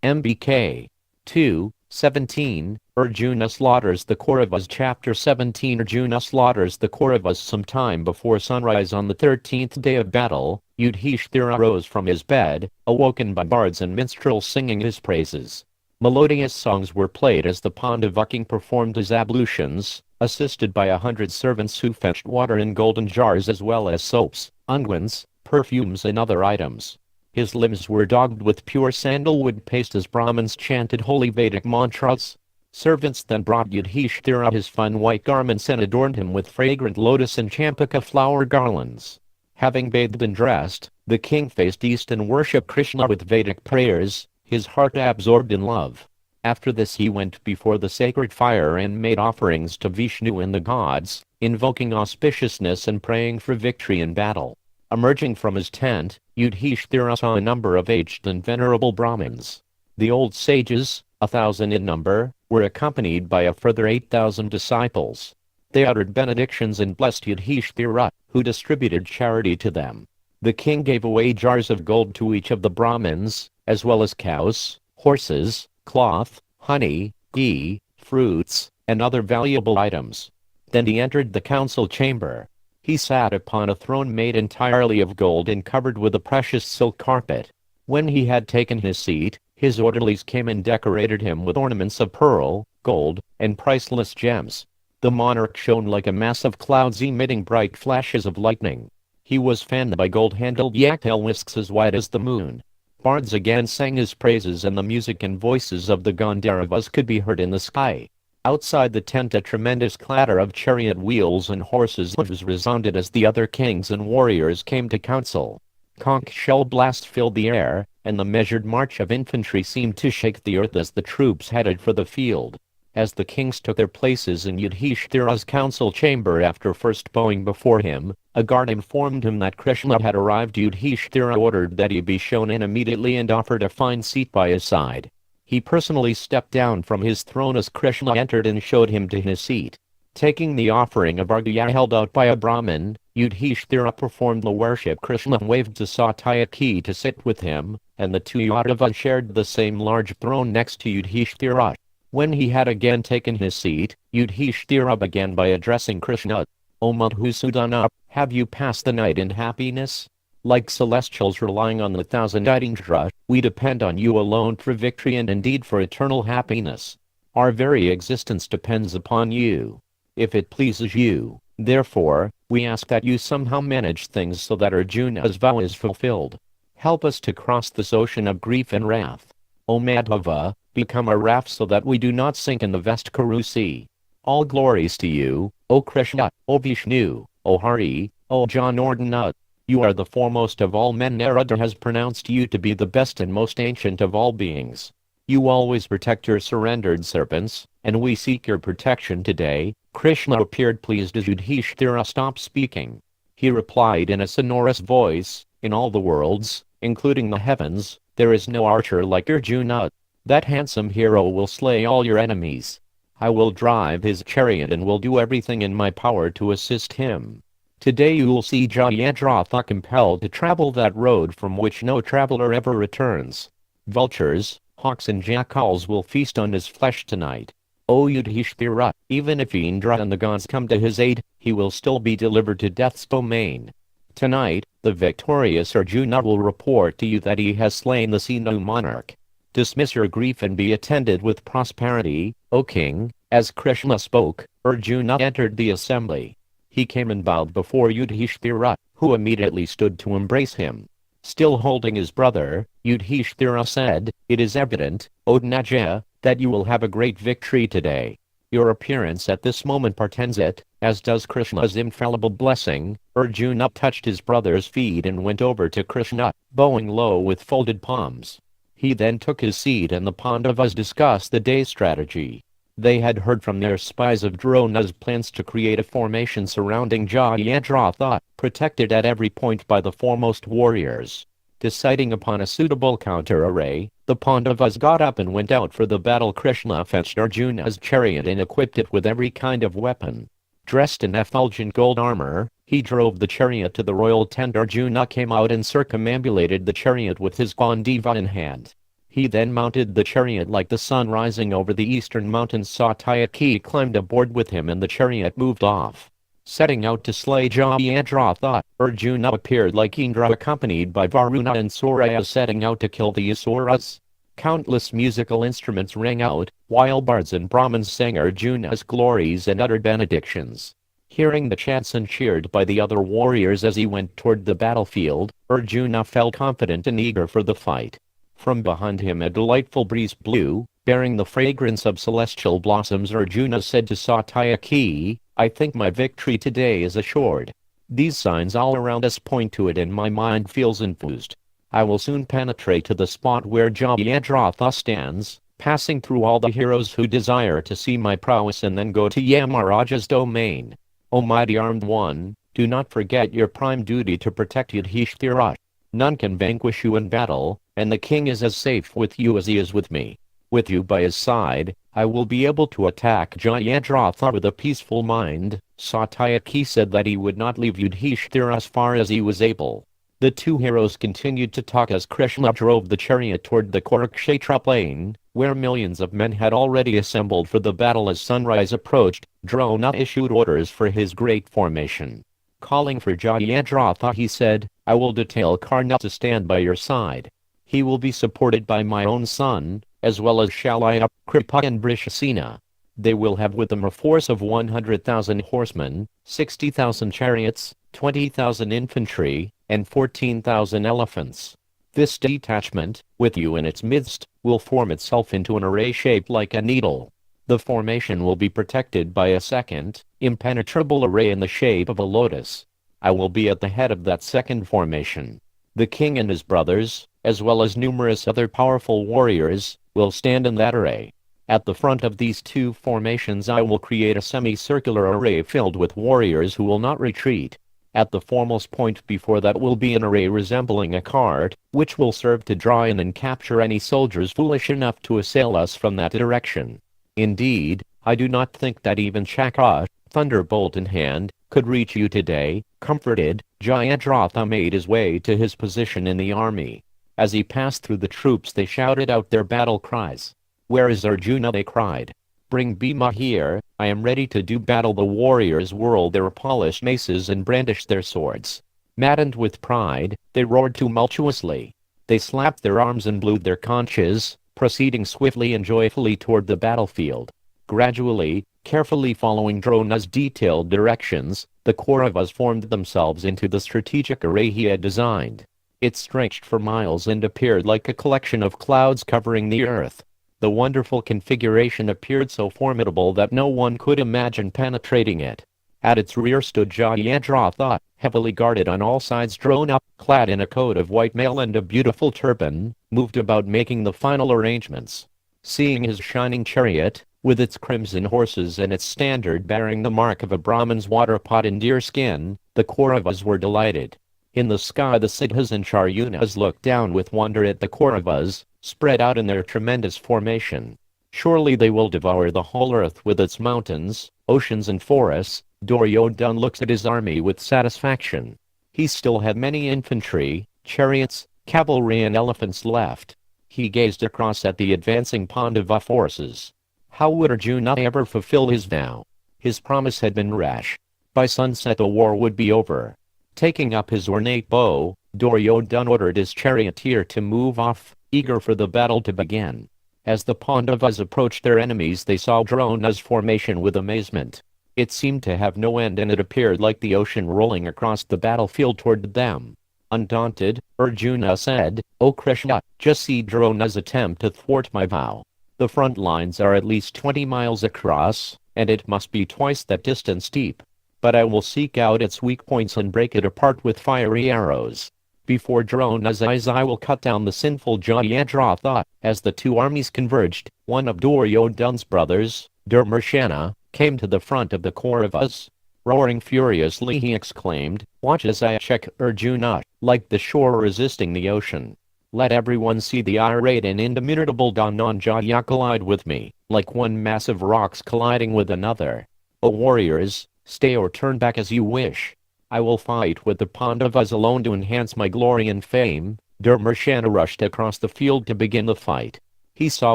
MBK 2:17. Arjuna slaughters the Kauravas. Chapter 17. Arjuna slaughters the Kauravas. Sometime before sunrise on the 13th day of battle, Yudhishthira rose from his bed, awoken by bards and minstrels singing his praises. Melodious songs were played as the Pandava king performed his ablutions, assisted by 100 servants who fetched water in golden jars as well as soaps, unguents, perfumes and other items. His limbs were daubed with pure sandalwood paste as Brahmins chanted holy Vedic mantras. Servants then brought Yudhishthira his fine white garments and adorned him with fragrant lotus and champaka flower garlands. Having bathed and dressed, the king faced east and worshipped Kṛṣṇa with Vedic prayers, his heart absorbed in love. After this he went before the sacred fire and made offerings to Vishnu and the gods, invoking auspiciousness and praying for victory in battle. Emerging from his tent, Yudhishthira saw a number of aged and venerable Brahmins. The old sages, 1,000 in number, were accompanied by a further 8,000 disciples. They uttered benedictions and blessed Yudhishthira, who distributed charity to them. The king gave away jars of gold to each of the Brahmins, as well as cows, horses, cloth, honey, ghee, fruits, and other valuable items. Then he entered the council chamber. He sat upon a throne made entirely of gold and covered with a precious silk carpet. When he had taken his seat, his orderlies came and decorated him with ornaments of pearl, gold, and priceless gems. The monarch shone like a mass of clouds emitting bright flashes of lightning. He was fanned by gold-handled yak-tail whisks as white as the moon. Bards again sang his praises and the music and voices of the Gandharvas could be heard in the sky. Outside the tent a tremendous clatter of chariot wheels and horses' hooves resounded as the other kings and warriors came to council. Conch shell blasts filled the air, and the measured march of infantry seemed to shake the earth as the troops headed for the field. As the kings took their places in Yudhishthira's council chamber after first bowing before him, a guard informed him that Kṛṣṇa had arrived. Yudhishthira ordered that he be shown in immediately and offered a fine seat by his side. He personally stepped down from his throne as Kṛṣṇa entered and showed him to his seat. Taking the offering of arghya held out by a Brahmin, Yudhishthira performed the worship. Kṛṣṇa waved to Satyaki to sit with him, and the two Yadavas shared the same large throne next to Yudhishthira. When he had again taken his seat, Yudhishthira began by addressing Kṛṣṇa. O Madhusudana, have you passed the night in happiness? Like celestials relying on the thousand Indra, we depend on you alone for victory and indeed for eternal happiness. Our very existence depends upon you. If it pleases you, therefore, we ask that you somehow manage things so that Arjuna's vow is fulfilled. Help us to cross this ocean of grief and wrath. O Madhava, become a raft so that we do not sink in the vast Kuru Sea. All glories to you, O Kṛṣṇa, O Vishnu, O Hari, O Janardana. You are the foremost of all men. Narada has pronounced you to be the best and most ancient of all beings. You always protect your surrendered servants, and we seek your protection today. Kṛṣṇa appeared pleased as Yudhishthira stopped speaking. He replied in a sonorous voice, in all the worlds, including the heavens, there is no archer like Arjuna. That handsome hero will slay all your enemies. I will drive his chariot and will do everything in my power to assist him. Today you will see Jayadratha compelled to travel that road from which no traveler ever returns. Vultures, hawks and jackals will feast on his flesh tonight. O Yudhishthira, even if Indra and the gods come to his aid, he will still be delivered to death's domain. Tonight, the victorious Arjuna will report to you that he has slain the Sinu monarch. Dismiss your grief and be attended with prosperity, O king. As Kṛṣṇa spoke, Arjuna entered the assembly. He came and bowed before Yudhishthira, who immediately stood to embrace him. Still holding his brother, Yudhishthira said, It is evident, O Dhanajaya, that you will have a great victory today. Your appearance at this moment portends it, as does Kṛṣṇa's infallible blessing. Arjuna touched his brother's feet and went over to Kṛṣṇa, bowing low with folded palms. He then took his seat and the Pandavas discussed the day's strategy. They had heard from their spies of Drona's plans to create a formation surrounding Jayadratha, protected at every point by the foremost warriors. Deciding upon a suitable counter-array, the Pandavas got up and went out for the battle. Kṛṣṇa fetched Arjuna's chariot and equipped it with every kind of weapon. Dressed in effulgent gold armor, he drove the chariot to the royal tent. Arjuna came out and circumambulated the chariot with his Gandiva in hand. He then mounted the chariot like the sun rising over the eastern mountains. Satyaki climbed aboard with him and the chariot moved off. Setting out to slay Jayadratha, Arjuna appeared like Indra accompanied by Varuna and Surya setting out to kill the Asuras. Countless musical instruments rang out, while bards and Brahmins sang Arjuna's glories and uttered benedictions. Hearing the chants and cheered by the other warriors as he went toward the battlefield, Arjuna felt confident and eager for the fight. From behind him a delightful breeze blew, bearing the fragrance of celestial blossoms. Arjuna said to Satyaki, "I think my victory today is assured. These signs all around us point to it and my mind feels enthused. I will soon penetrate to the spot where Jayadratha stands, passing through all the heroes who desire to see my prowess and then go to Yamaraja's domain. O mighty armed one, do not forget your prime duty to protect Yudhishthira. None can vanquish you in battle, and the king is as safe with you as he is with me. With you by his side, I will be able to attack Jayadratha with a peaceful mind." Satyaki said that he would not leave Yudhishthira as far as he was able. The two heroes continued to talk as Kṛṣṇa drove the chariot toward the Kurukshetra plain, where millions of men had already assembled for the battle. As sunrise approached, Drona issued orders for his great formation. Calling for Jayadratha, he said, "I will detail Karna to stand by your side. He will be supported by my own son, as well as Shalya, Kripa and Brishasena. They will have with them a force of 100,000 horsemen, 60,000 chariots, 20,000 infantry, and 14,000 elephants. This detachment, with you in its midst, will form itself into an array shaped like a needle. The formation will be protected by a second, impenetrable array in the shape of a lotus. I will be at the head of that second formation. The king and his brothers, as well as numerous other powerful warriors, will stand in that array. At the front of these two formations I will create a semicircular array filled with warriors who will not retreat. At the foremost point before that will be an array resembling a cart, which will serve to draw in and capture any soldiers foolish enough to assail us from that direction. Indeed, I do not think that even Chakra, thunderbolt in hand, could reach you today." Comforted, Jayadratha made his way to his position in the army. As he passed through the troops they shouted out their battle cries. "Where is Arjuna?" they cried. "Bring Bhima here, I am ready to do battle." The warriors whirled their polished maces and brandished their swords. Maddened with pride, they roared tumultuously. They slapped their arms and blew their conches, proceeding swiftly and joyfully toward the battlefield. Gradually, carefully following Drona's detailed directions, the Kauravas formed themselves into the strategic array he had designed. It stretched for miles and appeared like a collection of clouds covering the earth. The wonderful configuration appeared so formidable that no one could imagine penetrating it. At its rear stood Jayadratha, heavily guarded on all sides. Drona, clad in a coat of white mail and a beautiful turban, moved about making the final arrangements. Seeing his shining chariot, with its crimson horses and its standard bearing the mark of a Brahman's water pot in deer skin, the Kauravas were delighted. In the sky the Siddhas and Charyunas looked down with wonder at the Kauravas, spread out in their tremendous formation. Surely they will devour the whole earth with its mountains, oceans and forests. Duryodhana looked at his army with satisfaction. He still had many infantry, chariots, cavalry and elephants left. He gazed across at the advancing Pandava forces. How would Arjuna ever fulfill his vow? His promise had been rash. By sunset the war would be over. Taking up his ornate bow, Duryodhana ordered his charioteer to move off, eager for the battle to begin. As the Pandavas approached their enemies they saw Drona's formation with amazement. It seemed to have no end and it appeared like the ocean rolling across the battlefield toward them. Undaunted, Arjuna said, "O Kṛṣṇa, just see Drona's attempt to thwart my vow. The front lines are at least 20 miles across, and it must be twice that distance deep. But I will seek out its weak points and break it apart with fiery arrows. Before Drona's eyes I will cut down the sinful Jayadratha." As the two armies converged, one of Duryodhana's brothers, Dharmashana, came to the front of the Kauravas. Roaring furiously he exclaimed, "Watch as I check Arjuna, like the shore resisting the ocean. Let everyone see the irate and indomitable Dhananjaya collide with me, like one mass of rocks colliding with another. O warriors, stay or turn back as you wish. I will fight with the Pandavas alone to enhance my glory and fame, Dharmarshana rushed across the field to begin the fight. He saw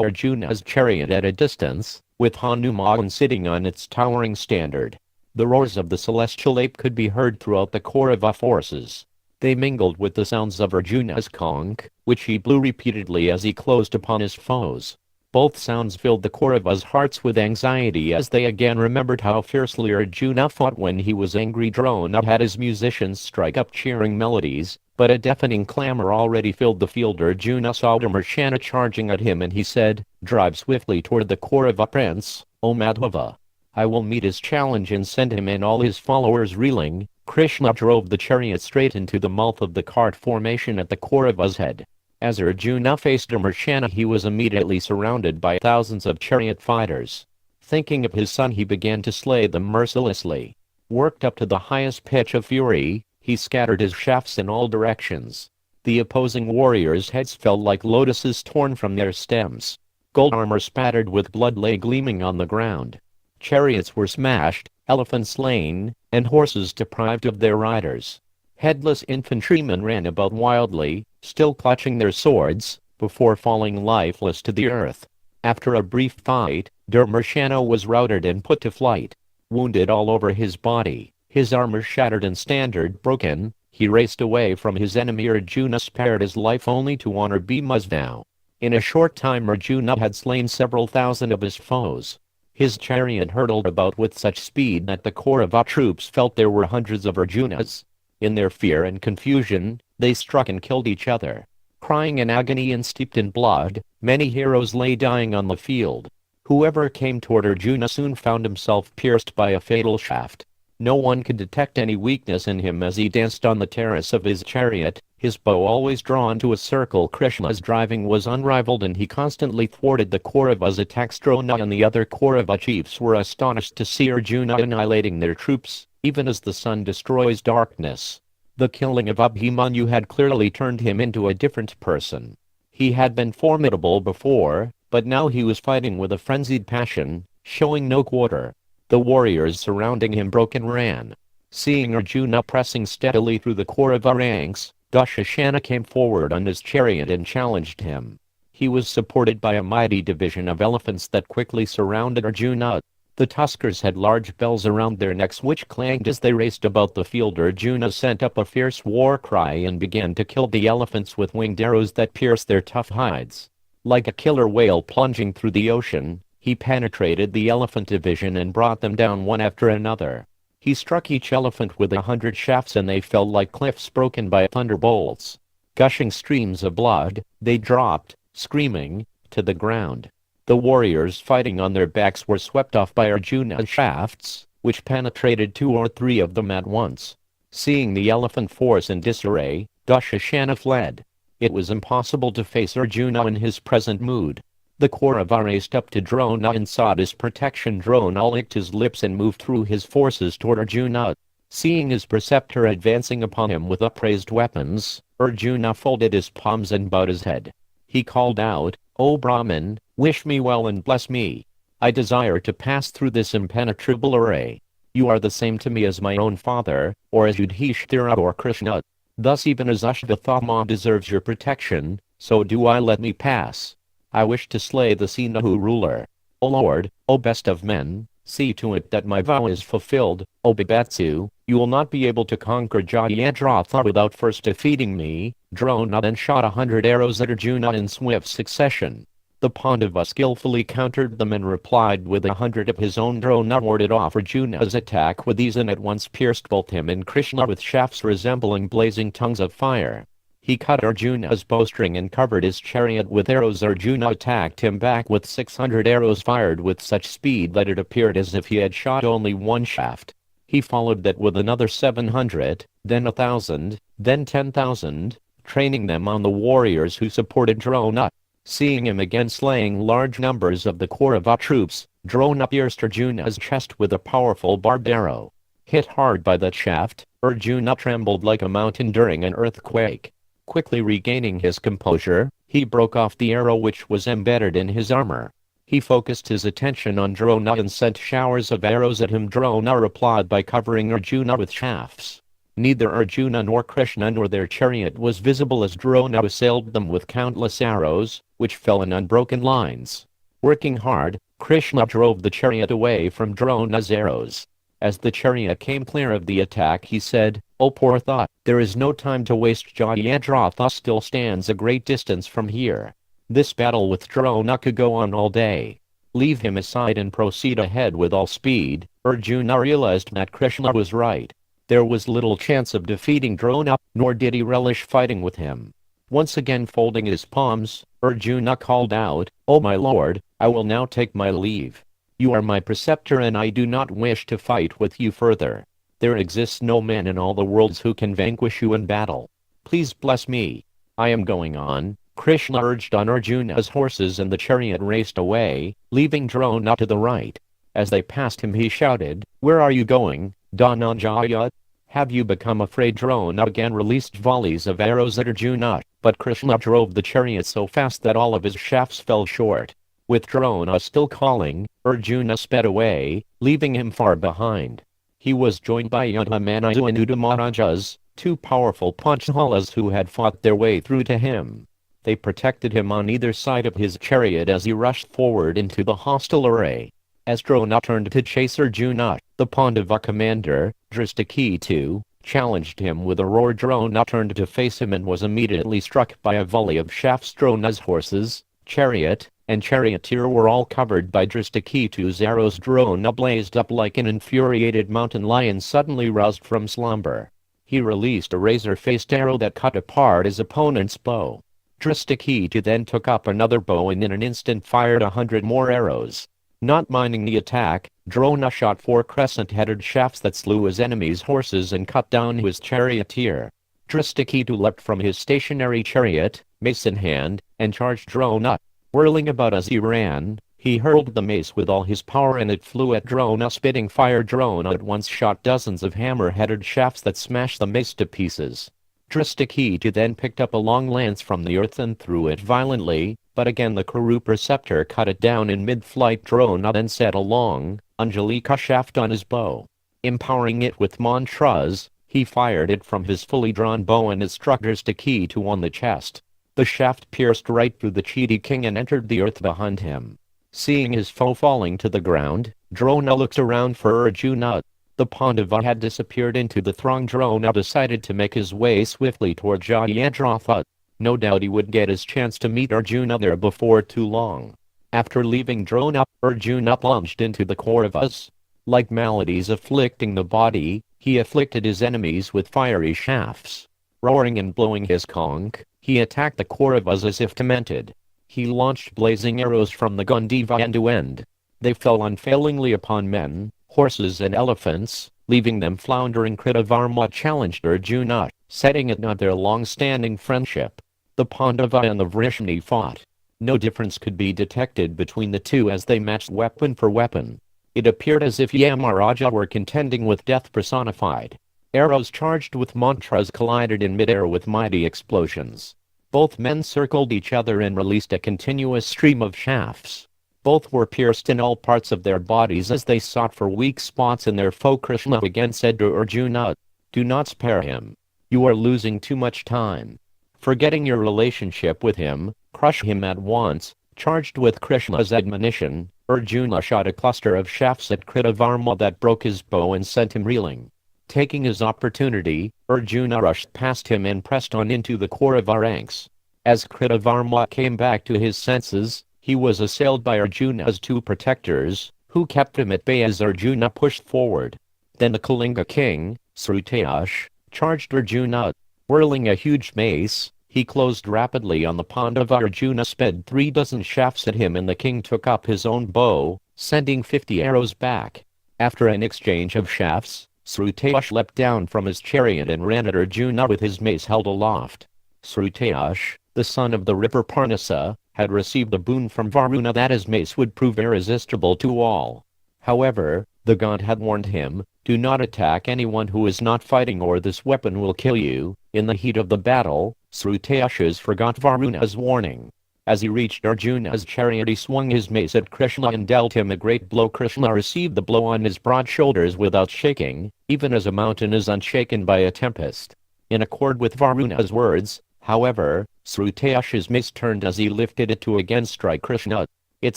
Arjuna's chariot at a distance, with Hanuman sitting on its towering standard. The roars of the celestial ape could be heard throughout the Kaurava forces. They mingled with the sounds of Arjuna's conch, which he blew repeatedly as he closed upon his foes. Both sounds filled the Kauravas' hearts with anxiety as they again remembered how fiercely Arjuna fought when he was angry. Drona had his musicians strike up cheering melodies, but a deafening clamor already filled the field. Arjuna saw Dharmarshana charging at him and he said, "Drive swiftly toward the Kaurava prince, O Madhava. I will meet his challenge and send him and all his followers reeling." Kṛṣṇa drove the chariot straight into the mouth of the cart formation at the Kauravas' head. As Arjuna faced Dharmarshana, he was immediately surrounded by thousands of chariot fighters. Thinking of his son, he began to slay them mercilessly. Worked up to the highest pitch of fury, he scattered his shafts in all directions. The opposing warriors' heads fell like lotuses torn from their stems. Gold armor spattered with blood lay gleaming on the ground. Chariots were smashed, elephants slain, and horses deprived of their riders. Headless infantrymen ran about wildly, still clutching their swords, before falling lifeless to the earth. After a brief fight, Dharmarshana was routed and put to flight. Wounded all over his body, his armor shattered and standard broken, he raced away from his enemy. Arjuna spared his life only to honor Bhima's vow. In a short time Arjuna had slain several thousand of his foes. His chariot hurtled about with such speed that the Kaurava troops felt there were hundreds of Arjunas. In their fear and confusion, they struck and killed each other. Crying in agony and steeped in blood, many heroes lay dying on the field. Whoever came toward Arjuna soon found himself pierced by a fatal shaft. No one could detect any weakness in him as he danced on the terrace of his chariot, his bow always drawn to a circle. Kṛṣṇa's driving was unrivaled and he constantly thwarted the Kauravas' attacks. Drona and the other Kaurava chiefs were astonished to see Arjuna annihilating their troops, even as the sun destroys darkness. The killing of Abhimanyu had clearly turned him into a different person. He had been formidable before, but now he was fighting with a frenzied passion, showing no quarter. The warriors surrounding him broke and ran. Seeing Arjuna pressing steadily through the Kaurava ranks, Dushasana came forward on his chariot and challenged him. He was supported by a mighty division of elephants that quickly surrounded Arjuna. The tuskers had large bells around their necks which clanged as they raced about the field. Arjuna sent up a fierce war cry and began to kill the elephants with winged arrows that pierced their tough hides. Like a killer whale plunging through the ocean, he penetrated the elephant division and brought them down one after another. He struck each elephant with 100 shafts and they fell like cliffs broken by thunderbolts. Gushing streams of blood, they dropped, screaming, to the ground. The warriors fighting on their backs were swept off by Arjuna's shafts, which penetrated 2 or 3 of them at once. Seeing the elephant force in disarray, Dushasana fled. It was impossible to face Arjuna in his present mood. The Kaurava raced up to Drona and sought his protection. Drona licked his lips and moved through his forces toward Arjuna. Seeing his preceptor advancing upon him with upraised weapons, Arjuna folded his palms and bowed his head. He called out, "O Brahman, wish me well and bless me. I desire to pass through this impenetrable array. You are the same to me as my own father, or as Yudhishthira or Kṛṣṇa. Thus even as Ashvatthama deserves your protection, so do I. Let me pass. I wish to slay the Sinahu ruler. O Lord, O best of men, see to it that my vow is fulfilled. O Bibatsu, you will not be able to conquer Jayadratha without first defeating me." Drona then shot 100 arrows at Arjuna in swift succession. The Pandava skillfully countered them and replied with 100 of his own. Drona warded off Arjuna's attack with ease and at once pierced both him and Kṛṣṇa with shafts resembling blazing tongues of fire. He cut Arjuna's bowstring and covered his chariot with arrows. Arjuna attacked him back with 600 arrows fired with such speed that it appeared as if he had shot only one shaft. He followed that with another 700, then 1,000, then 10,000, training them on the warriors who supported Drona. Seeing him again slaying large numbers of the Kaurava troops, Drona pierced Arjuna's chest with a powerful barbed arrow. Hit hard by that shaft, Arjuna trembled like a mountain during an earthquake. Quickly regaining his composure, he broke off the arrow which was embedded in his armor. He focused his attention on Drona and sent showers of arrows at him. Drona replied by covering Arjuna with shafts. Neither Arjuna nor Kṛṣṇa nor their chariot was visible as Drona assailed them with countless arrows, which fell in unbroken lines. Working hard, Kṛṣṇa drove the chariot away from Drona's arrows. As the chariot came clear of the attack, he said, "Oh poor thought, there is no time to waste. Jayadratha still stands a great distance from here. This battle with Drona could go on all day. Leave him aside and proceed ahead with all speed." Arjuna realized that Kṛṣṇa was right. There was little chance of defeating Drona, nor did he relish fighting with him. Once again folding his palms, Arjuna called out, "O my lord, I will now take my leave. You are my preceptor and I do not wish to fight with you further. There exists no man in all the worlds who can vanquish you in battle. Please bless me. I am going on." Kṛṣṇa urged on Arjuna's horses and the chariot raced away, leaving Drona to the right. As they passed him he shouted, "Where are you going, Dhananjaya? Have you become afraid?" Drona again released volleys of arrows at Arjuna, but Kṛṣṇa drove the chariot so fast that all of his shafts fell short. With Drona still calling, Arjuna sped away, leaving him far behind. He was joined by Yudhamanayu and Udamarajas, two powerful Panchalas who had fought their way through to him. They protected him on either side of his chariot as he rushed forward into the hostile array. As Drona turned to chase Arjuna, the Pandava commander, Drishtaketu, challenged him with a roar. Drona turned to face him and was immediately struck by a volley of shafts. Drona's horses, chariot, and charioteer were all covered by Drishtaketu's arrows. Drona blazed up like an infuriated mountain lion suddenly roused from slumber. He released a razor-faced arrow that cut apart his opponent's bow. Drishtaketu then took up another bow and in an instant fired 100 more arrows. Not minding the attack, Drona shot 4 crescent-headed shafts that slew his enemy's horses and cut down his charioteer. Drishtaketu leapt from his stationary chariot, mace in hand, and charged Drona. Whirling about as he ran, he hurled the mace with all his power and it flew at Drona, spitting fire. Drona at once shot dozens of hammer-headed shafts that smashed the mace to pieces. Drishtaketu then picked up a long lance from the earth and threw it violently, but again the Kurupa scepter cut it down in mid-flight. Drona then set a long, Anjalika shaft on his bow. Empowering it with mantras, he fired it from his fully drawn bow and it struck Drishtaketu on the chest. The shaft pierced right through the Chidi king and entered the earth behind him. Seeing his foe falling to the ground, Drona looked around for Arjuna. The Pandava had disappeared into the throng. Drona decided to make his way swiftly toward Jayadratha. No doubt he would get his chance to meet Arjuna there before too long. After leaving Drona, Arjuna plunged into the Kauravas. Like maladies afflicting the body, he afflicted his enemies with fiery shafts. Roaring and blowing his conch, he attacked the Kauravas as if demented. He launched blazing arrows from the Gandiva end to end. They fell unfailingly upon men, horses and elephants, leaving them floundering. Kṛtavārma challenged Arjuna, setting at naught their long-standing friendship. The Pandava and the Vrishni fought. No difference could be detected between the two as they matched weapon for weapon. It appeared as if Yamaraja were contending with death personified. Arrows charged with mantras collided in midair with mighty explosions. Both men circled each other and released a continuous stream of shafts. Both were pierced in all parts of their bodies as they sought for weak spots in their foe. Kṛṣṇa again said to Arjuna, "Do not spare him. You are losing too much time. Forgetting your relationship with him, crush him at once." Charged with Kṛṣṇa's admonition, Arjuna shot a cluster of shafts at Kṛtavārma that broke his bow and sent him reeling. Taking his opportunity, Arjuna rushed past him and pressed on into the Kaurava ranks. As Kṛtavārma came back to his senses, he was assailed by Arjuna's 2 protectors, who kept him at bay as Arjuna pushed forward. Then the Kalinga king, Srutayash, charged Arjuna. Whirling a huge mace, he closed rapidly on the Pandava. Arjuna sped 3 dozen shafts at him and the king took up his own bow, sending 50 arrows back. After an exchange of shafts, Srutayash leapt down from his chariot and ran at Arjuna with his mace held aloft. Srutayash, the son of the river Parnasa, had received a boon from Varuna that his mace would prove irresistible to all. However, the god had warned him, "Do not attack anyone who is not fighting or this weapon will kill you." In the heat of the battle, Srutayashas forgot Varuna's warning. As he reached Arjuna's chariot, he swung his mace at Kṛṣṇa and dealt him a great blow. Kṛṣṇa received the blow on his broad shoulders without shaking, even as a mountain is unshaken by a tempest. In accord with Varmuna's words, however, Srutayasha's mace turned as he lifted it to again strike Kṛṣṇa. It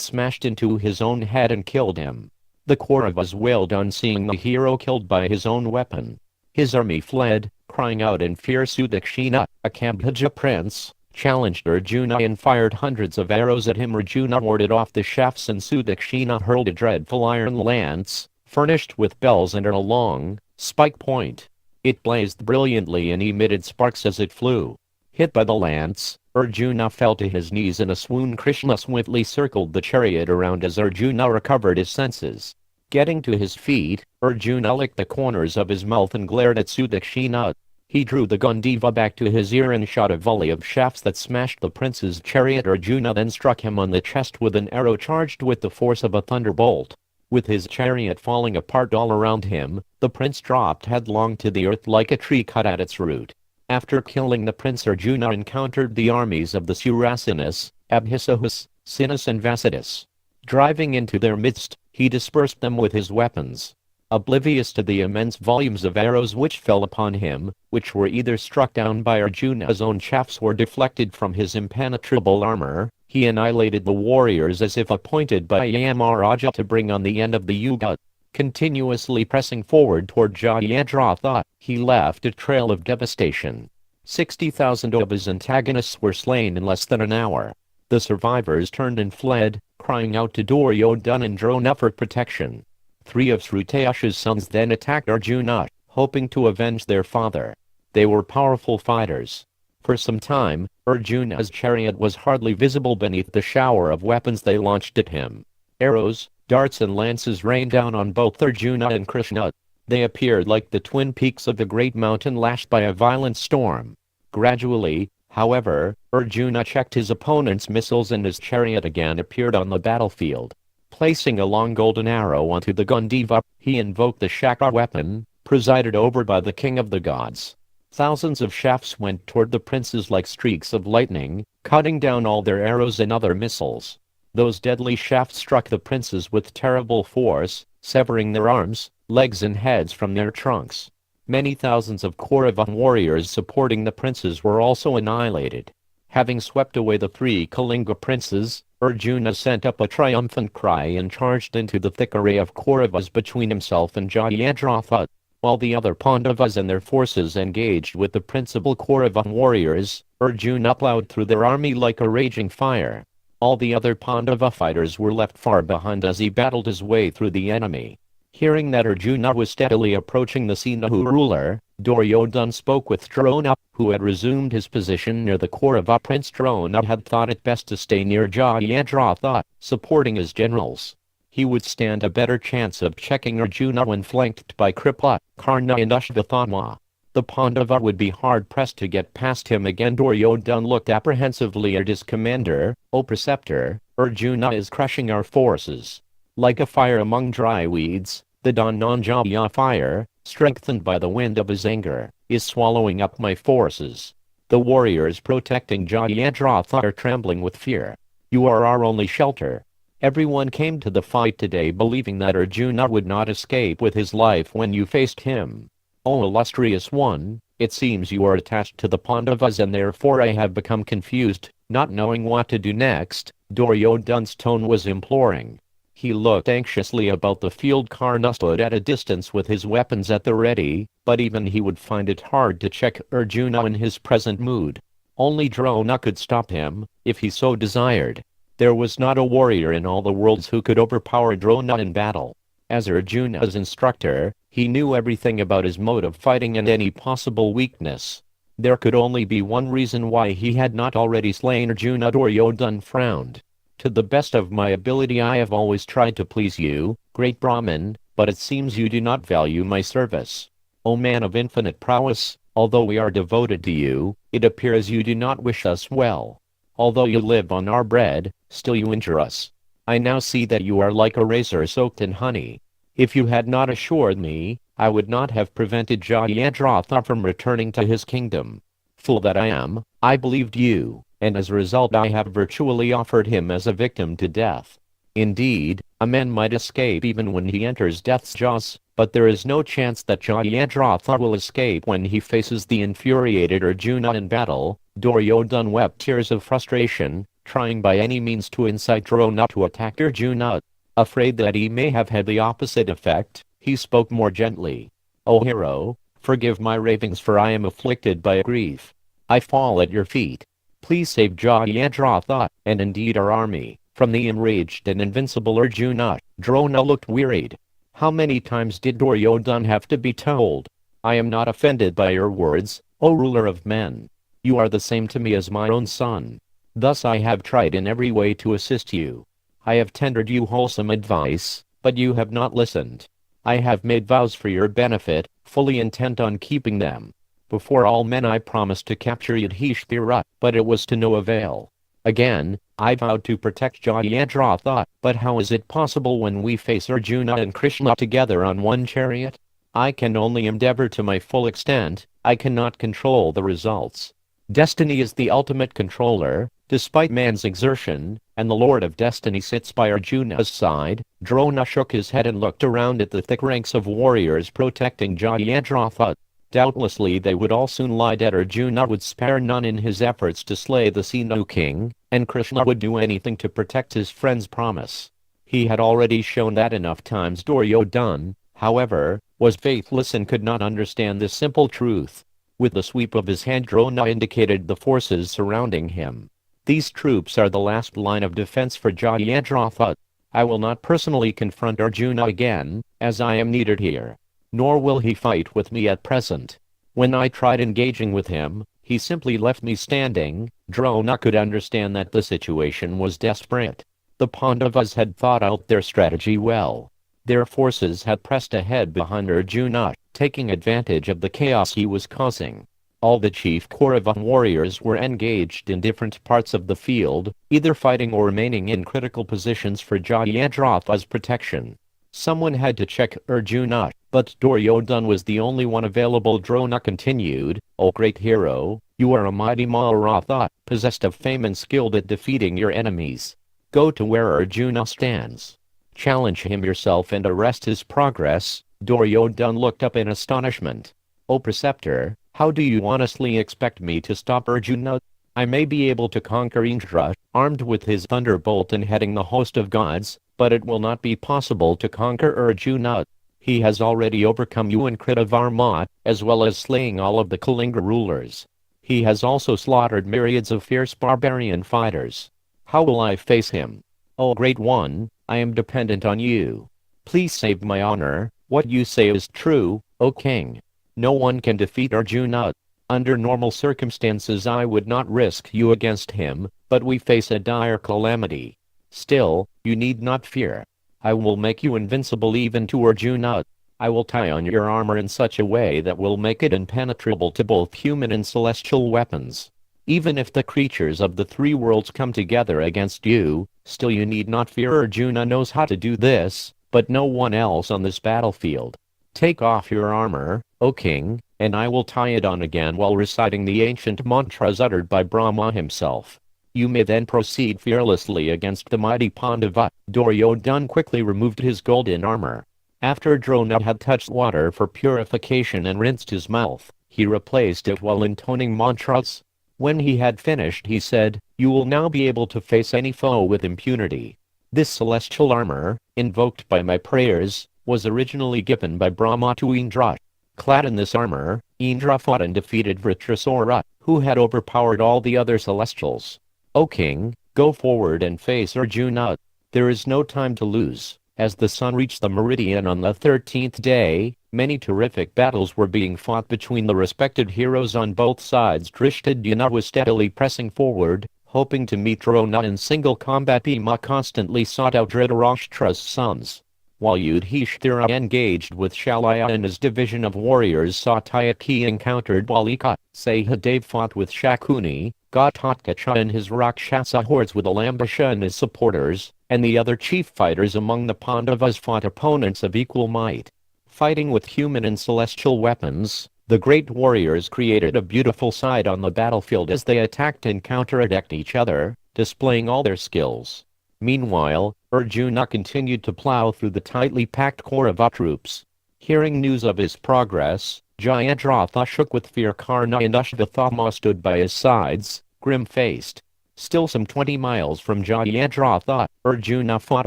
smashed into his own head and killed him. The Kauravas wailed on seeing the hero killed by his own weapon. His army fled, crying out in fear. Sudakshina, a Kambhaja prince, challenged Arjuna and fired hundreds of arrows at him. Arjuna warded off the shafts and Sudakshina hurled a dreadful iron lance, furnished with bells and a long, spike point. It blazed brilliantly and emitted sparks as it flew. Hit by the lance, Arjuna fell to his knees in a swoon. Kṛṣṇa swiftly circled the chariot around as Arjuna recovered his senses. Getting to his feet, Arjuna licked the corners of his mouth and glared at Sudakshina. He drew the Gandiva back to his ear and shot a volley of shafts that smashed the prince's chariot. Arjuna then struck him on the chest with an arrow charged with the force of a thunderbolt. With his chariot falling apart all around him, the prince dropped headlong to the earth like a tree cut at its root. After killing the prince, Arjuna encountered the armies of the Surasanas, Abhisahus, Sinas and Vasitas. Driving into their midst, he dispersed them with his weapons. Oblivious to the immense volumes of arrows which fell upon him, which were either struck down by Arjuna's own shafts or deflected from his impenetrable armor, he annihilated the warriors as if appointed by Yamaraja to bring on the end of the Yuga. Continuously pressing forward toward Jayadratha, he left a trail of devastation. 60,000 of his antagonists were slain in less than an hour. The survivors turned and fled, crying out to Duryodhana and Drona for protection. 3 of Srutayasha's sons then attacked Arjuna, hoping to avenge their father. They were powerful fighters. For some time, Arjuna's chariot was hardly visible beneath the shower of weapons they launched at him. Arrows, darts and lances rained down on both Arjuna and Kṛṣṇa. They appeared like the twin peaks of a great mountain lashed by a violent storm. Gradually, however, Arjuna checked his opponent's missiles and his chariot again appeared on the battlefield. Placing a long golden arrow onto the Gandiva, he invoked the Shakra weapon, presided over by the king of the gods. Thousands of shafts went toward the princes like streaks of lightning, cutting down all their arrows and other missiles. Those deadly shafts struck the princes with terrible force, severing their arms, legs and heads from their trunks. Many thousands of Kaurava warriors supporting the princes were also annihilated. Having swept away the 3 Kalinga princes, Arjuna sent up a triumphant cry and charged into the thick array of Kauravas between himself and Jayadratha. While the other Pandavas and their forces engaged with the principal Kaurava warriors, Arjuna plowed through their army like a raging fire. All the other Pandava fighters were left far behind as he battled his way through the enemy. Hearing that Arjuna was steadily approaching the Sinahu ruler, Duryodhana spoke with Drona, who had resumed his position near the Kaurava prince. Drona had thought it best to stay near Jayadratha, supporting his generals. He would stand a better chance of checking Arjuna when flanked by Kripa, Karna and Ashvathama. The Pandava would be hard-pressed to get past him again. Duryodhana looked apprehensively at his commander. "O preceptor, Arjuna is crushing our forces. Like a fire among dry weeds, the Dhananjaya fire, strengthened by the wind of his anger, is swallowing up my forces. The warriors protecting Jayadratha are trembling with fear. You are our only shelter." Everyone came to the fight today believing that Arjuna would not escape with his life when you faced him. "O illustrious one, it seems you are attached to the Pandavas and therefore I have become confused, not knowing what to do next." Duryodhana's tone was imploring. He looked anxiously about the field. Karna stood at a distance with his weapons at the ready, but even he would find it hard to check Arjuna in his present mood. Only Drona could stop him, if he so desired. There was not a warrior in all the worlds who could overpower Drona in battle. As Arjuna's instructor, he knew everything about his mode of fighting and any possible weakness. There could only be one reason why he had not already slain Arjuna. Duryodhana frowned. "To the best of my ability I have always tried to please you, great Brahmin, but it seems you do not value my service. O man of infinite prowess, although we are devoted to you, it appears you do not wish us well. Although you live on our bread, still you injure us. I now see that you are like a razor soaked in honey. If you had not assured me, I would not have prevented Jayadratha from returning to his kingdom. Fool that I am, I believed you, and as a result I have virtually offered him as a victim to death. Indeed, a man might escape even when he enters death's jaws, but there is no chance that Jayadratha will escape when he faces the infuriated Arjuna in battle. Duryodhana wept tears of frustration, trying by any means to incite Drona to attack Arjuna. Afraid that he may have had the opposite effect, he spoke more gently. "O hero, forgive my ravings, for I am afflicted by grief. I fall at your feet. Please save Jayadratha, and indeed our army, from the enraged and invincible Arjuna." Drona looked wearied. How many times did Duryodhana have to be told? "I am not offended by your words, O ruler of men. You are the same to me as my own son. Thus I have tried in every way to assist you. I have tendered you wholesome advice, but you have not listened. I have made vows for your benefit, fully intent on keeping them. Before all men I promised to capture Yudhishthira, but it was to no avail. Again, I vowed to protect Jayadratha, but how is it possible when we face Arjuna and Kṛṣṇa together on one chariot? I can only endeavor to my full extent, I cannot control the results. Destiny is the ultimate controller, despite man's exertion, and the Lord of Destiny sits by Arjuna's side." Drona shook his head and looked around at the thick ranks of warriors protecting Jayadratha. Doubtlessly they would all soon lie dead. Arjuna would spare none in his efforts to slay the Senu king, and Kṛṣṇa would do anything to protect his friend's promise. He had already shown that enough times. Duryodhana, however, was faithless and could not understand this simple truth. With the sweep of his hand Drona indicated the forces surrounding him. "These troops are the last line of defense for Jayadratha. I will not personally confront Arjuna again, as I am needed here. Nor will he fight with me at present. When I tried engaging with him, he simply left me standing." Drona could understand that the situation was desperate. The Pandavas had thought out their strategy well. Their forces had pressed ahead behind Arjuna, taking advantage of the chaos he was causing. All the chief Kaurava warriors were engaged in different parts of the field, either fighting or remaining in critical positions for Jayadratha's protection. Someone had to check Arjuna, but Duryodhana was the only one available. Drona continued, "O great hero, you are a mighty Mahābhārata, possessed of fame and skilled at defeating your enemies. Go to where Arjuna stands. Challenge him yourself and arrest his progress." Duryodhana looked up in astonishment. "O preceptor, how do you honestly expect me to stop Arjuna? I may be able to conquer Indra, armed with his thunderbolt and heading the host of gods, but it will not be possible to conquer Arjuna. He has already overcome you and Kritavarma, as well as slaying all of the Kalinga rulers. He has also slaughtered myriads of fierce barbarian fighters. How will I face him? O great one, I am dependent on you. Please save my honor. What you say is true, O king. No one can defeat Arjuna. Under normal circumstances I would not risk you against him, but we face a dire calamity. Still, you need not fear. I will make you invincible even to Arjuna. I will tie on your armor in such a way that will make it impenetrable to both human and celestial weapons. Even if the creatures of the three worlds come together against you, still you need not fear. Arjuna knows how to do this, but no one else on this battlefield. Take off your armor, O king, and I will tie it on again while reciting the ancient mantras uttered by Brahma himself. You may then proceed fearlessly against the mighty Pandava." Duryodhana quickly removed his golden armor. After Drona had touched water for purification and rinsed his mouth, he replaced it while intoning mantras. When he had finished he said, "You will now be able to face any foe with impunity. This celestial armor, invoked by my prayers, was originally given by Brahma to Indra. Clad in this armor, Indra fought and defeated Vritrasura, who had overpowered all the other celestials. O king, go forward and face Arjuna. There is no time to lose." As the sun reached the meridian on the 13th day, many terrific battles were being fought between the respected heroes on both sides. Drishtadyumna was steadily pressing forward, hoping to meet Drona in single combat. Bhima constantly sought out Dhritarashtra's sons, while Yudhishthira engaged with Shalya and his division of warriors. Satyaki encountered Valika. Sahadev fought with Shakuni. Ghatotkacha and his Rakshasa hordes with Alambasha and his supporters, and the other chief fighters among the Pandavas fought opponents of equal might. Fighting with human and celestial weapons, The great warriors created a beautiful sight on the battlefield as they attacked and counterattacked each other, displaying all their skills. Meanwhile, Arjuna continued to plow through the tightly packed Kaurava troops. Hearing news of his progress, Jayadratha shook with fear. Karna and Ashvatthama stood by his sides, grim-faced. Still some 20 miles from Jayadratha, Arjuna fought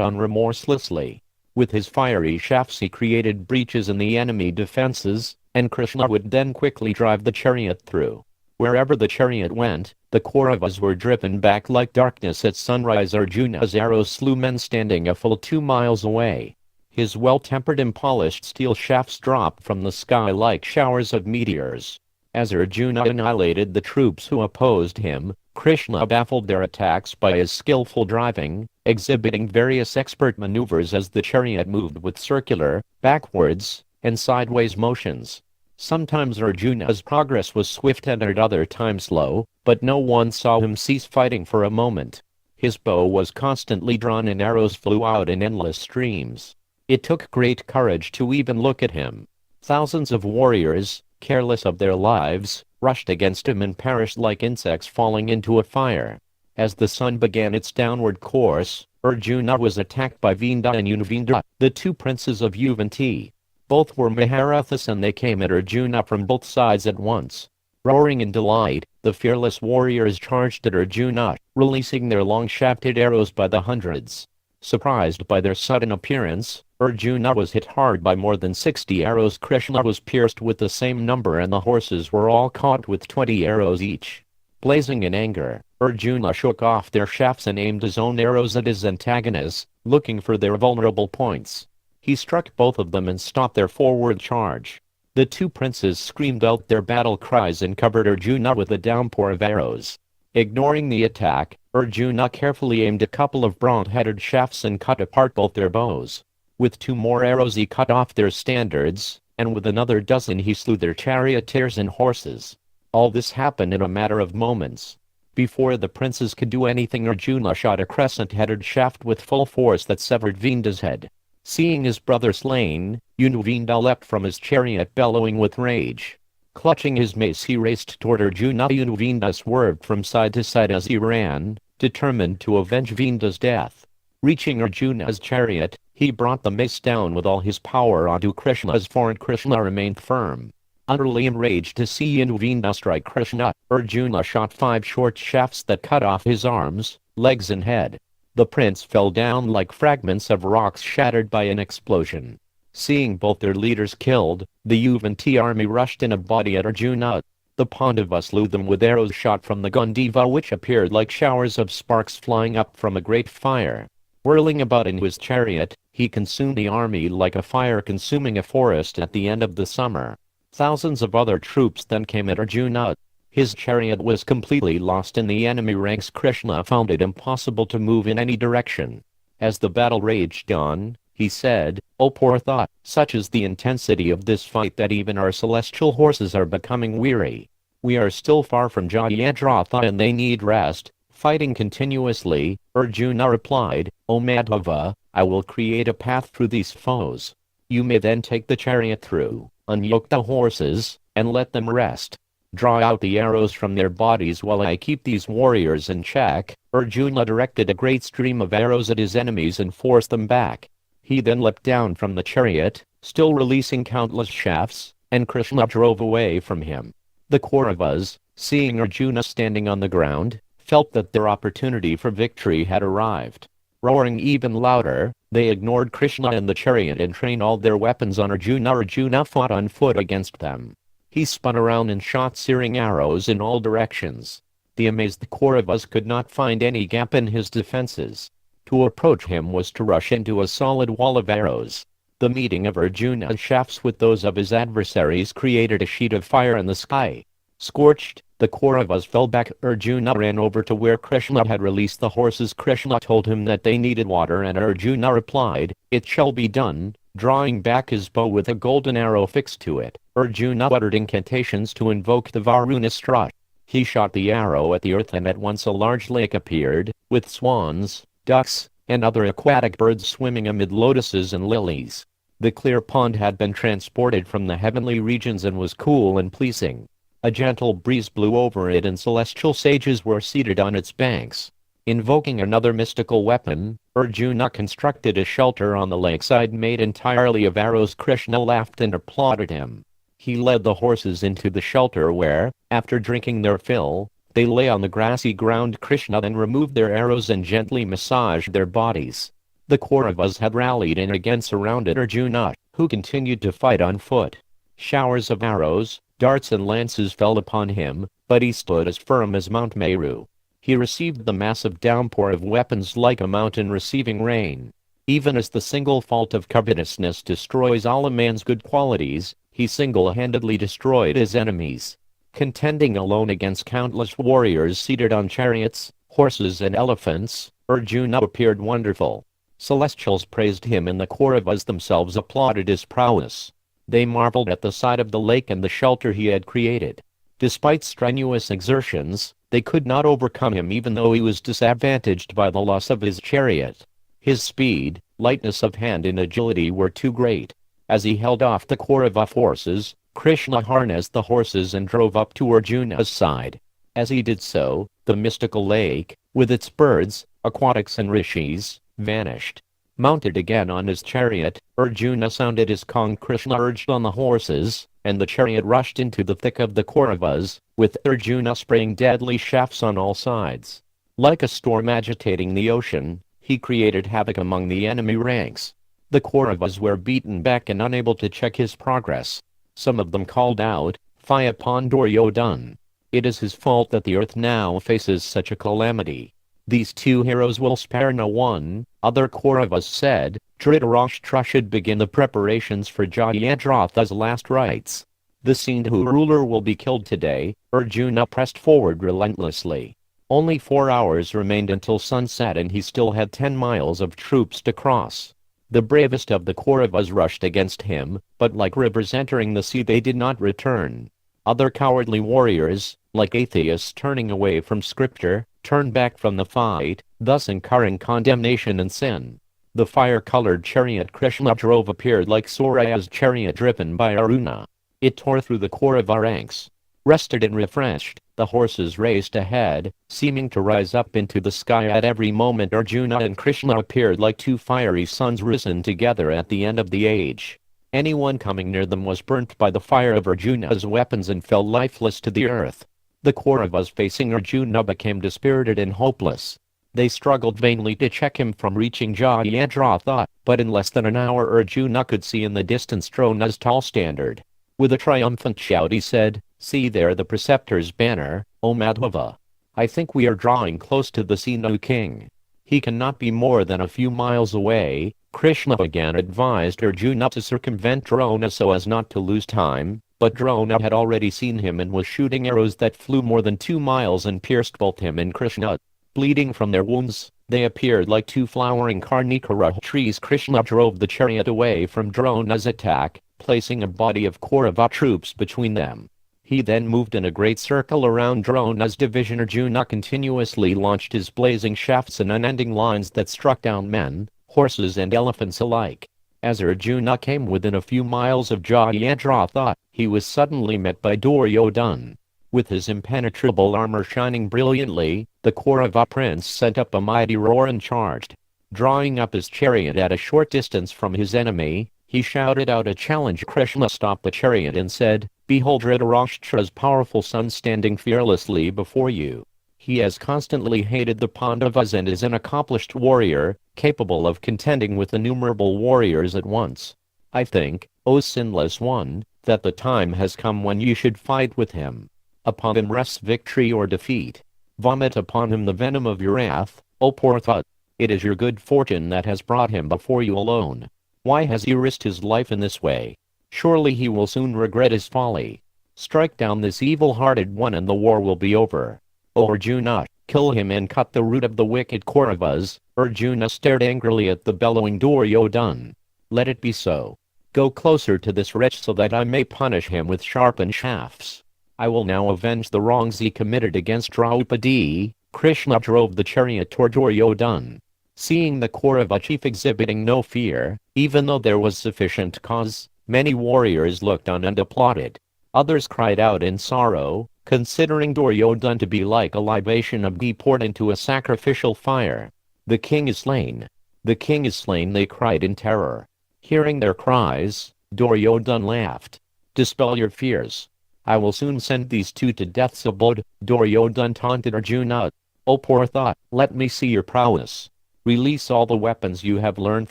on remorselessly. With his fiery shafts he created breaches in the enemy defenses, and Kṛṣṇa would then quickly drive the chariot through. Wherever the chariot went, the Kauravas were driven back like darkness at sunrise. Arjuna's arrows slew men standing a full 2 miles away. His well-tempered and polished steel shafts dropped from the sky like showers of meteors. As Arjuna annihilated the troops who opposed him, Kṛṣṇa baffled their attacks by his skillful driving, exhibiting various expert maneuvers as the chariot moved with circular, backwards, and sideways motions. Sometimes Arjuna's progress was swift and at other times slow, but no one saw him cease fighting for a moment. His bow was constantly drawn and arrows flew out in endless streams. It took great courage to even look at him. Thousands of warriors, careless of their lives, rushed against him and perished like insects falling into a fire. As the sun began its downward course, Arjuna was attacked by Venda and Unavenda, the two princes of Uvanti. Both were Maharathas and they came at Arjuna from both sides at once. Roaring in delight, the fearless warriors charged at Arjuna, releasing their long-shafted arrows by the hundreds. Surprised by their sudden appearance, Arjuna was hit hard by more than 60 arrows. Kṛṣṇa was pierced with the same number and the horses were all caught with 20 arrows each. Blazing in anger, Arjuna shook off their shafts and aimed his own arrows at his antagonists, looking for their vulnerable points. He struck both of them and stopped their forward charge. The two princes screamed out their battle cries and covered Arjuna with a downpour of arrows. Ignoring the attack, Arjuna carefully aimed a couple of bronze-headed shafts and cut apart both their bows. With 2 more arrows he cut off their standards, and with another dozen he slew their charioteers and horses. All this happened in a matter of moments. Before the princes could do anything, Arjuna shot a crescent-headed shaft with full force that severed Venda's head. Seeing his brother slain, Unavenda leapt from his chariot bellowing with rage. Clutching his mace he raced toward Arjuna. Unavenda swerved from side to side as he ran, determined to avenge Venda's death. Reaching Arjuna's chariot, he brought the mace down with all his power onto Kṛṣṇa's forehead. Kṛṣṇa remained firm. Utterly enraged to see Unavenda strike Kṛṣṇa, Arjuna shot 5 short shafts that cut off his arms, legs and head. The prince fell down like fragments of rocks shattered by an explosion. Seeing both their leaders killed, the Uvanti army rushed in a body at Arjuna. The Pandavas slew them with arrows shot from the Gandhiva, which appeared like showers of sparks flying up from a great fire. Whirling about in his chariot, he consumed the army like a fire consuming a forest at the end of the summer. Thousands of other troops then came at Arjuna. His chariot was completely lost in the enemy ranks. Kṛṣṇa found it impossible to move in any direction. As the battle raged on, he said, "O poor thought, such is the intensity of this fight that even our celestial horses are becoming weary. We are still far from Jayadratha and they need rest, fighting continuously." Arjuna replied, "O Madhava, I will create a path through these foes. You may then take the chariot through, unyoke the horses, and let them rest. Draw out the arrows from their bodies while I keep these warriors in check." Arjuna directed a great stream of arrows at his enemies and forced them back. He then leapt down from the chariot, still releasing countless shafts, and Kṛṣṇa drove away from him. The Kauravas, seeing Arjuna standing on the ground, felt that their opportunity for victory had arrived. Roaring even louder, they ignored Kṛṣṇa and the chariot and trained all their weapons on Arjuna. Arjuna fought on foot against them. He spun around and shot searing arrows in all directions. The amazed Kauravas could not find any gap in his defenses. To approach him was to rush into a solid wall of arrows. The meeting of Arjuna's shafts with those of his adversaries created a sheet of fire in the sky. Scorched, the Kauravas fell back. Arjuna ran over to where Kṛṣṇa had released the horses. Kṛṣṇa told him that they needed water and Arjuna replied, "It shall be done," drawing back his bow with a golden arrow fixed to it. Arjuna uttered incantations to invoke the Varunastra. He shot the arrow at the earth and at once a large lake appeared, with swans, ducks, and other aquatic birds swimming amid lotuses and lilies. The clear pond had been transported from the heavenly regions and was cool and pleasing. A gentle breeze blew over it and celestial sages were seated on its banks. Invoking another mystical weapon, Arjuna constructed a shelter on the lakeside made entirely of arrows. Kṛṣṇa laughed and applauded him. He led the horses into the shelter where, after drinking their fill, they lay on the grassy ground. Kṛṣṇa then removed their arrows and gently massaged their bodies. The Kauravas had rallied and again surrounded Arjuna, who continued to fight on foot. Showers of arrows, darts and lances fell upon him, but he stood as firm as Mount Meru. He received the massive downpour of weapons like a mountain receiving rain. Even as the single fault of covetousness destroys all a man's good qualities, he single-handedly destroyed his enemies. Contending alone against countless warriors seated on chariots, horses and elephants, Arjuna appeared wonderful. Celestials praised him and the Kauravas themselves applauded his prowess. They marveled at the sight of the lake and the shelter he had created. Despite strenuous exertions, they could not overcome him even though he was disadvantaged by the loss of his chariot. His speed, lightness of hand and agility were too great. As he held off the Kaurava forces, Kṛṣṇa harnessed the horses and drove up to Arjuna's side. As he did so, the mystical lake, with its birds, aquatics and rishis, vanished. Mounted again on his chariot, Arjuna sounded his conch. Kṛṣṇa urged on the horses, and the chariot rushed into the thick of the Kauravas, with Arjuna spraying deadly shafts on all sides. Like a storm agitating the ocean, he created havoc among the enemy ranks. The Kauravas were beaten back and unable to check his progress. Some of them called out, "Fie upon Duryodhana! It is his fault that the earth now faces such a calamity. These two heroes will spare no one." Other Kauravas said, "Dhritarashtra should begin the preparations for Jayadratha's last rites. The Sindhu ruler will be killed today." Arjuna pressed forward relentlessly. Only 4 hours remained until sunset and he still had 10 miles of troops to cross. The bravest of the Kauravas rushed against him, but like rivers entering the sea they did not return. Other cowardly warriors, like atheists turning away from scripture, turned back from the fight, thus incurring condemnation and sin. The fire-colored chariot Kṛṣṇa drove appeared like Suraya's chariot driven by Arjuna. It tore through the Kaurava ranks. Rested and refreshed, the horses raced ahead, seeming to rise up into the sky at every moment. Arjuna and Kṛṣṇa appeared like two fiery suns risen together at the end of the age. Anyone coming near them was burnt by the fire of Arjuna's weapons and fell lifeless to the earth. The Kauravas facing Arjuna became dispirited and hopeless. They struggled vainly to check him from reaching Jayadratha, but in less than an hour Arjuna could see in the distance Drona's tall standard. With a triumphant shout he said, "See there the preceptor's banner, O Madhava. I think we are drawing close to the Sindhu king. He cannot be more than a few miles away." Kṛṣṇa again advised Arjuna to circumvent Drona so as not to lose time, but Drona had already seen him and was shooting arrows that flew more than 2 miles and pierced both him and Kṛṣṇa. Bleeding from their wounds, they appeared like two flowering Karnikara trees. Kṛṣṇa drove the chariot away from Drona's attack, placing a body of Kaurava troops between them. He then moved in a great circle around Drona's division. Arjuna continuously launched his blazing shafts in unending lines that struck down men, horses and elephants alike. As Arjuna came within a few miles of Jayadratha, he was suddenly met by Duryodhana. With his impenetrable armor shining brilliantly, the Kaurava prince sent up a mighty roar and charged. Drawing up his chariot at a short distance from his enemy, he shouted out a challenge. Kṛṣṇa stopped the chariot and said, "Behold Dhritarashtra's powerful son standing fearlessly before you. He has constantly hated the Pandavas and is an accomplished warrior, capable of contending with innumerable warriors at once. I think, O sinless one, that the time has come when you should fight with him. Upon him rests victory or defeat. Vomit upon him the venom of your wrath, O Partha. It is your good fortune that has brought him before you alone. Why has he risked his life in this way? Surely he will soon regret his folly. Strike down this evil-hearted one and the war will be over. O Arjuna, kill him and cut the root of the wicked Kauravas." Arjuna stared angrily at the bellowing Duryodhana. "Let it be so. Go closer to this wretch so that I may punish him with sharpened shafts. I will now avenge the wrongs he committed against Draupadi." Kṛṣṇa drove the chariot toward Duryodhana. Seeing the Kaurava chief exhibiting no fear, even though there was sufficient cause, many warriors looked on and applauded. Others cried out in sorrow, considering Duryodhana to be like a libation of ghee poured into a sacrificial fire. "The king is slain! The king is slain!" they cried in terror. Hearing their cries, Duryodhana laughed. "Dispel your fears. I will soon send these two to death's abode." Duryodhana taunted Arjuna. "O poor thought, let me see your prowess. Release all the weapons you have learned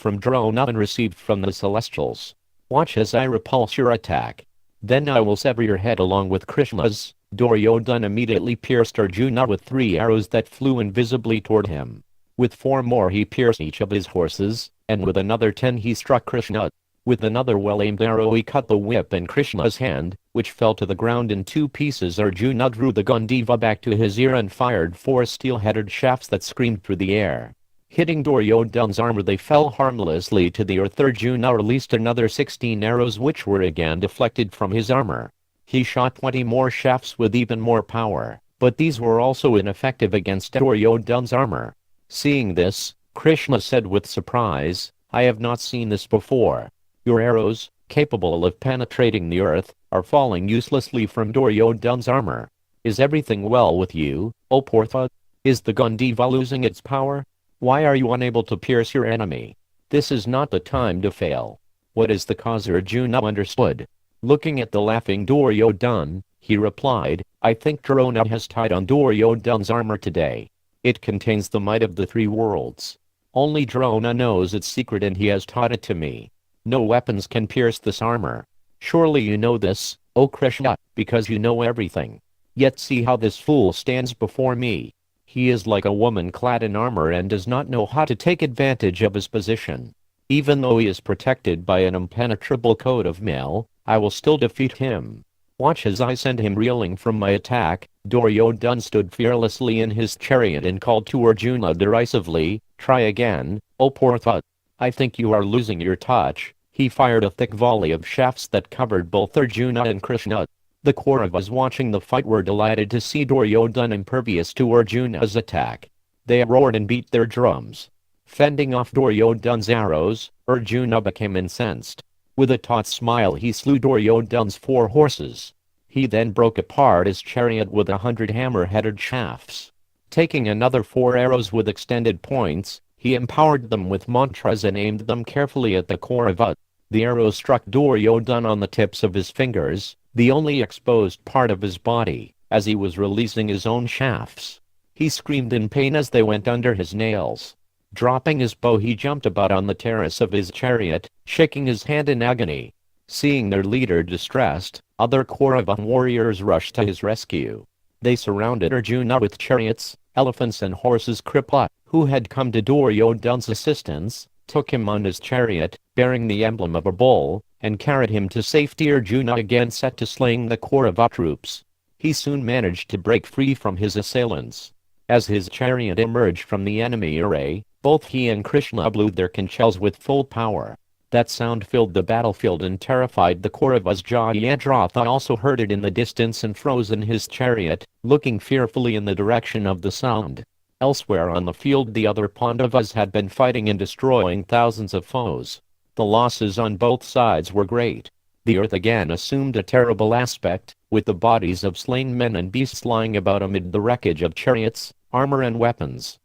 from Drona and received from the celestials. Watch as I repulse your attack. Then I will sever your head along with Krishna's." Duryodhana immediately pierced Arjuna with 3 arrows that flew invisibly toward him. With 4 more he pierced each of his horses, and with another 10 he struck Krishna. With another well-aimed arrow he cut the whip in Krishna's hand, which fell to the ground in 2 pieces. Arjuna drew the Gandiva back to his ear and fired 4 steel-headed shafts that screamed through the air. Hitting Duryodhana's armor, they fell harmlessly to the earth. Arjuna released another 16 arrows which were again deflected from his armor. He shot 20 more shafts with even more power, but these were also ineffective against Duryodhana's armor. Seeing this, Krishna said with surprise, "I have not seen this before. Your arrows, capable of penetrating the earth, are falling uselessly from Duryodhana's armor. Is everything well with you, O Partha? Is the Gandiva losing its power? Why are you unable to pierce your enemy? This is not the time to fail. What is the cause?" Arjuna understood. Looking at the laughing Duryodhana, he replied, "I think Drona has tied on Duryodhana's armor today. It contains the might of the 3 worlds. Only Drona knows its secret and he has taught it to me. No weapons can pierce this armor. Surely you know this, O Krishna, because you know everything. Yet see how this fool stands before me. He is like a woman clad in armor and does not know how to take advantage of his position. Even though he is protected by an impenetrable coat of mail, I will still defeat him. Watch as I send him reeling from my attack." Duryodhana stood fearlessly in his chariot and called to Arjuna derisively, "Try again, O Partha. I think you are losing your touch." He fired a thick volley of shafts that covered both Arjuna and Krishna. The Kauravas watching the fight were delighted to see Duryodhana impervious to Arjuna's attack. They roared and beat their drums. Fending off Duryodhana's arrows, Arjuna became incensed. With a taut smile he slew Duryodhana's 4 horses. He then broke apart his chariot with 100 hammer-headed shafts. Taking another 4 arrows with extended points, he empowered them with mantras and aimed them carefully at the Kaurava. The arrows struck Duryodhana on the tips of his fingers, the only exposed part of his body, as he was releasing his own shafts. He screamed in pain as they went under his nails. Dropping his bow he jumped about on the terrace of his chariot, shaking his hand in agony. Seeing their leader distressed, other Kauravan warriors rushed to his rescue. They surrounded Arjuna with chariots, elephants and horses. Kripa, who had come to Duryodhana's assistance, took him on his chariot, bearing the emblem of a bull, and carried him to safety. Arjuna again set to slaying the Kaurava troops. He soon managed to break free from his assailants. As his chariot emerged from the enemy array, both he and Krishna blew their conch shells with full power. That sound filled the battlefield and terrified the Kauravas. Jayadratha also heard it in the distance and froze in his chariot, looking fearfully in the direction of the sound. Elsewhere on the field the other Pandavas had been fighting and destroying thousands of foes. The losses on both sides were great. The earth again assumed a terrible aspect, with the bodies of slain men and beasts lying about amid the wreckage of chariots, armor and weapons.